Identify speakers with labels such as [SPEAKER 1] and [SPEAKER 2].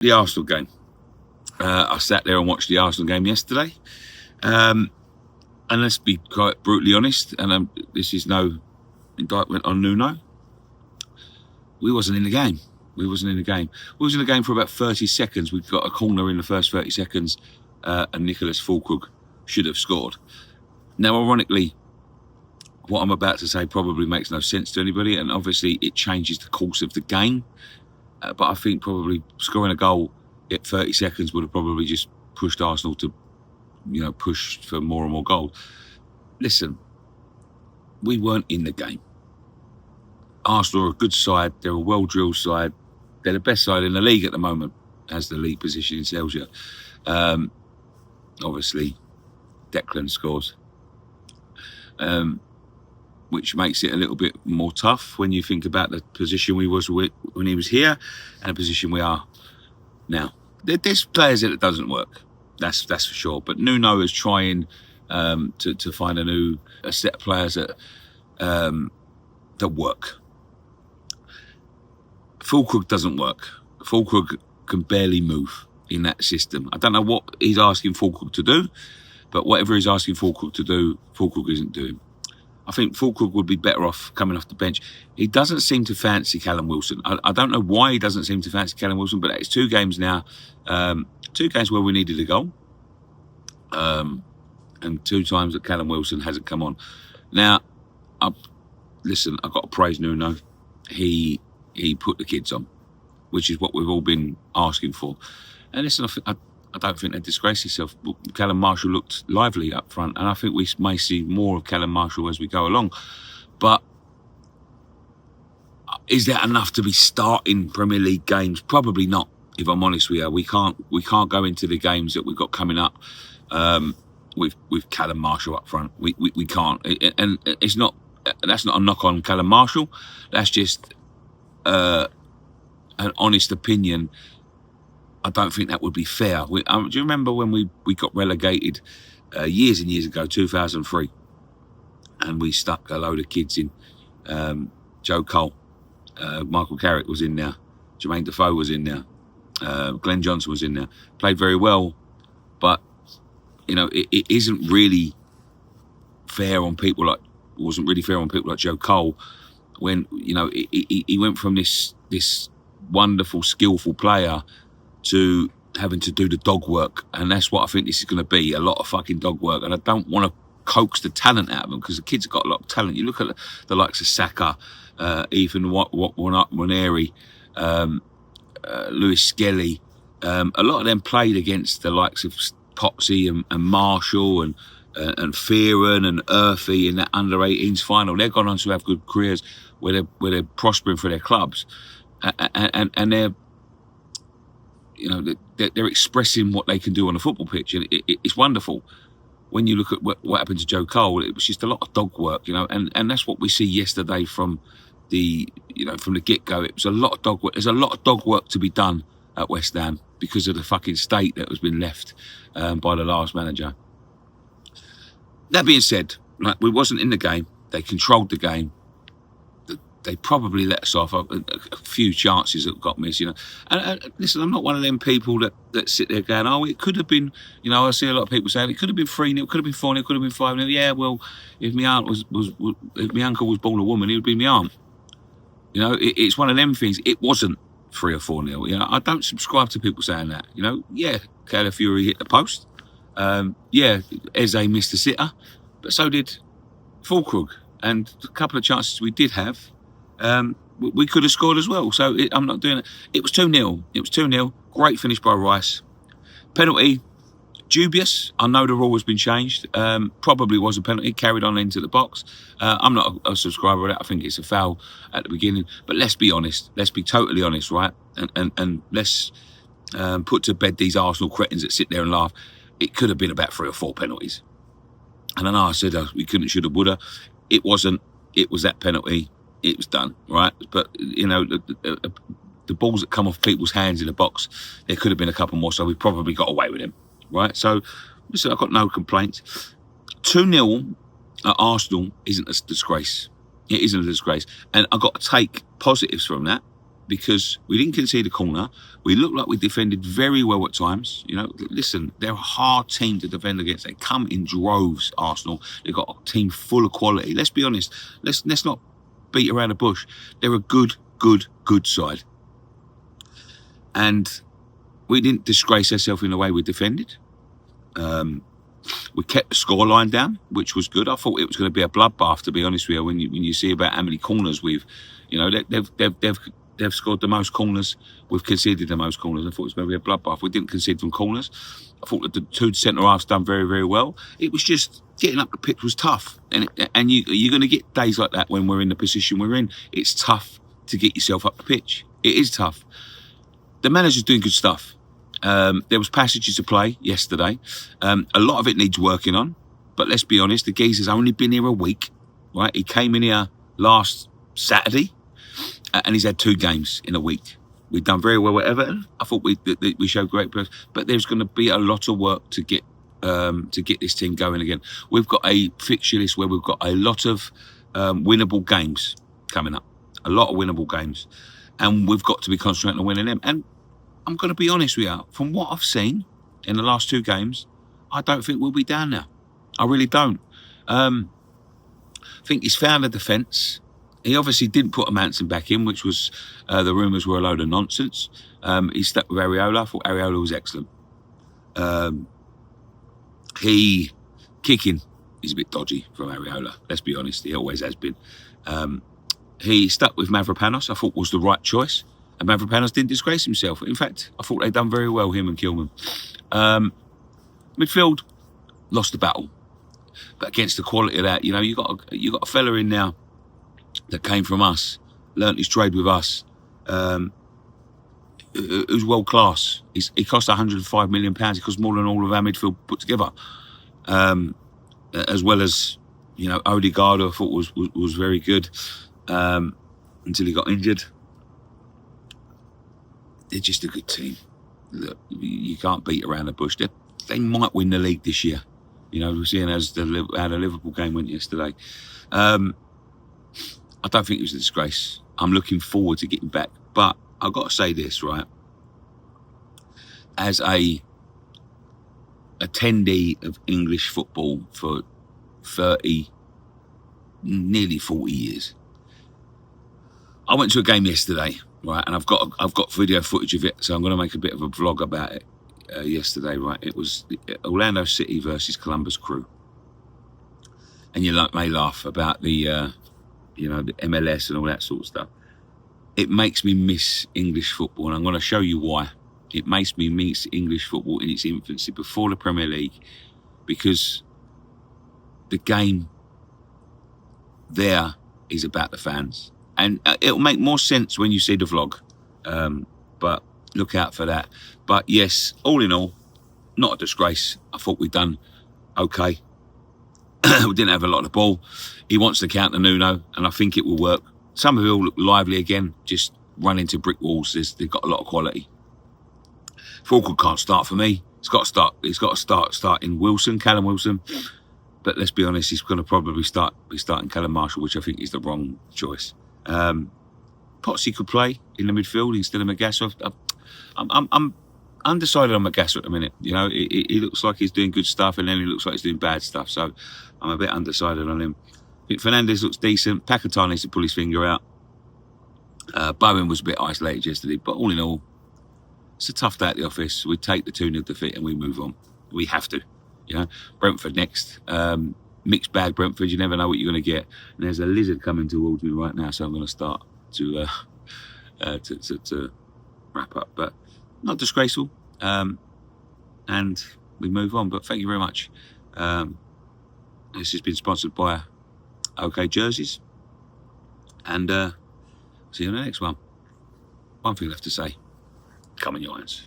[SPEAKER 1] the Arsenal game. I sat there and watched the Arsenal game yesterday. And let's be quite brutally honest, and this is no indictment on Nuno. We wasn't in the game. We was in the game for about 30 seconds. We got a corner in the first 30 seconds, and Nicholas Füllkrug should have scored. Now, ironically, what I'm about to say probably makes no sense to anybody, and obviously it changes the course of the game. But I think probably scoring a goal at 30 seconds would have probably just pushed Arsenal to, push for more and more goals. Listen, we weren't in the game. Arsenal are a good side. They're a well-drilled side. They're the best side in the league at the moment, as the league position tells you. Obviously, Declan scores, which makes it a little bit more tough when you think about the position we was with when he was here and the position we are now. There's players that it doesn't work. That's for sure. But Nuno is trying to find a set of players that work. Füllkrug doesn't work. Füllkrug can barely move in that system. I don't know what he's asking Füllkrug to do, but whatever he's asking Füllkrug to do, Füllkrug isn't doing. I think Füllkrug would be better off coming off the bench. He doesn't seem to fancy Callum Wilson. I don't know why he doesn't seem to fancy Callum Wilson, but it's 2 games now. 2 games where we needed a goal. And 2 times that Callum Wilson hasn't come on. Now, I've got to praise Nuno. He put the kids on, which is what we've all been asking for. And listen, I don't think they disgraced himself. Callum Marshall looked lively up front, and I think we may see more of Callum Marshall as we go along. But is that enough to be starting Premier League games? Probably not, if I'm honest with you. We can't go into the games that we've got coming up with Callum Marshall up front. We can't. And that's not a knock on Callum Marshall. That's just an honest opinion. I don't think that would be fair. Do you remember when we got relegated years and years ago, 2003, and we stuck a load of kids in? Joe Cole, Michael Carrick was in there, Jermaine Defoe was in there, Glenn Johnson was in there. Played very well, but it isn't really fair on people like. Wasn't really fair on people like Joe Cole when he went from this wonderful, skillful player to having to do the dog work, and that's what I think this is going to be, a lot of fucking dog work. And I don't want to coax the talent out of them, because the kids have got a lot of talent. You look at the likes of Saka, Ethan Nwaneri, Lewis Skelly. A lot of them played against the likes of Potsy and Marshall and Fearon and Earthy in that under-18s final. They've gone on to have good careers where they're prospering for their clubs, and they're expressing what they can do on a football pitch, and it's wonderful. When you look at what happened to Joe Cole, it was just a lot of dog work, and that's what we see yesterday from the get-go. It was a lot of dog work. There's a lot of dog work to be done at West Ham because of the fucking state that has been left by the last manager. That being said, we wasn't in the game. They controlled the game. They probably let us off a few chances that got missed, And listen, I'm not one of them people that sit there going, oh, it could have been, I see a lot of people saying it could have been 3-0, it could have been 4-0, it could have been 5-0. Yeah, well, if my aunt if my uncle was born a woman, he would be my aunt. It's one of them things. It wasn't 3 or 4-0. I don't subscribe to people saying that. Yeah, Calafiori hit the post. Yeah, Eze missed the sitter, but so did Füllkrug. And a couple of chances we did have, we could have scored as well. So I'm not doing it. It was 2-0. It was 2-0. Great finish by Rice. Penalty, dubious. I know the rule has been changed. Probably was a penalty. Carried on into the box. I'm not a subscriber of that. I think it's a foul at the beginning. But let's be honest. Let's be totally honest, right? And let's put to bed these Arsenal cretins that sit there and laugh. It could have been about 3 or 4 penalties. And I know I said we couldn't, should have, would have. It wasn't. It was that penalty. It was done, right? But, the balls that come off people's hands in the box, there could have been a couple more, so we probably got away with them, right? So, listen, I've got no complaints. 2-0 at Arsenal isn't a disgrace. It isn't a disgrace. And I've got to take positives from that, because we didn't concede a corner. We looked like we defended very well at times. You know, listen, they're a hard team to defend against. They come in droves, Arsenal. They've got a team full of quality. Let's be honest. Let's not beat around the bush. They're a good side. And we didn't disgrace ourselves in the way we defended. We kept the scoreline down, which was good. I thought it was going to be a bloodbath, to be honest with you. When you see about how many corners we've, you know, they've scored the most corners. We've conceded the most corners. I thought it was going to be a bloodbath. We didn't concede from corners. I thought that the two centre halves done very well. It was just getting up the pitch was tough, and you're going to get days like that when we're in the position we're in. It's tough to get yourself up the pitch. It is tough. The manager's doing good stuff. There was passages of play yesterday. A lot of it needs working on, but let's be honest, the geezer's only been here a week, right? He came in here last Saturday, and he's had 2 games in a week. We've done very well at Everton. I thought we showed great progress, but there's going to be a lot of work to get this team going again. We've got a fixture list where we've got a lot of winnable games coming up, a lot of winnable games, and we've got to be concentrating on winning them. And I'm going to be honest with you, from what I've seen in the last 2 games, I don't think we'll be down now. I really don't. I think he's found a defence. He obviously didn't put a Manson back in, which was, the rumours were a load of nonsense. He stuck with Areola. I thought Areola was excellent. Kicking is a bit dodgy from Areola, let's be honest. He always has been. He stuck with Mavropanos, I thought was the right choice. And Mavropanos didn't disgrace himself. In fact, I thought they'd done very well, him and Kilman. Midfield lost the battle. But against the quality of that, you know, you got a fella in now that came from us, learnt his trade with us, who's world class. He cost £105 million. He cost more than all of our midfield put together. As well as, you know, Odegaard, I thought was very good until he got injured. They're just a good team. Look, you can't beat around the bush. They might win the league this year. You know, we're seeing how the Liverpool game went yesterday. I don't think it was a disgrace. I'm looking forward to getting back. But I've got to say this, right? As a attendee of English football for 30, nearly 40 years, I went to a game yesterday, right? And I've got video footage of it, so I'm going to make a bit of a vlog about it. Yesterday, right? It was Orlando City versus Columbus Crew, and you may laugh about the you know, the MLS and all that sort of stuff. It makes me miss English football, and I'm going to show you why. It makes me miss English football in its infancy, before the Premier League, because the game there is about the fans. And it'll make more sense when you see the vlog, but look out for that. But yes, all in all, not a disgrace. I thought we'd done okay. We didn't have a lot of the ball. He wants to counter Nuno, and I think it will work. Some of it will look lively again, just run into brick walls. They've got a lot of quality. Falkirk can't start for me. He's got to start starting Wilson, Callum Wilson. But let's be honest, he's going to probably be starting Callum Marshall, which I think is the wrong choice. Potsy could play in the midfield instead of Magasso. I'm undecided on Magasso at the minute. You know, he looks like he's doing good stuff, and then he looks like he's doing bad stuff. So I'm a bit undecided on him. I think Fernandes looks decent. Paquetá needs to pull his finger out. Bowen was a bit isolated yesterday, but all in all, it's a tough day at the office. We take the 2-0 defeat and we move on. We have to. You know, Brentford next. Mixed bag Brentford. You never know what you're going to get. And there's a lizard coming towards me right now, so I'm going to start to wrap up. But not disgraceful. And we move on. But thank you very much. This has been sponsored by OK Jerseys. And see you in the next one. One thing left to say. Come on, your irons.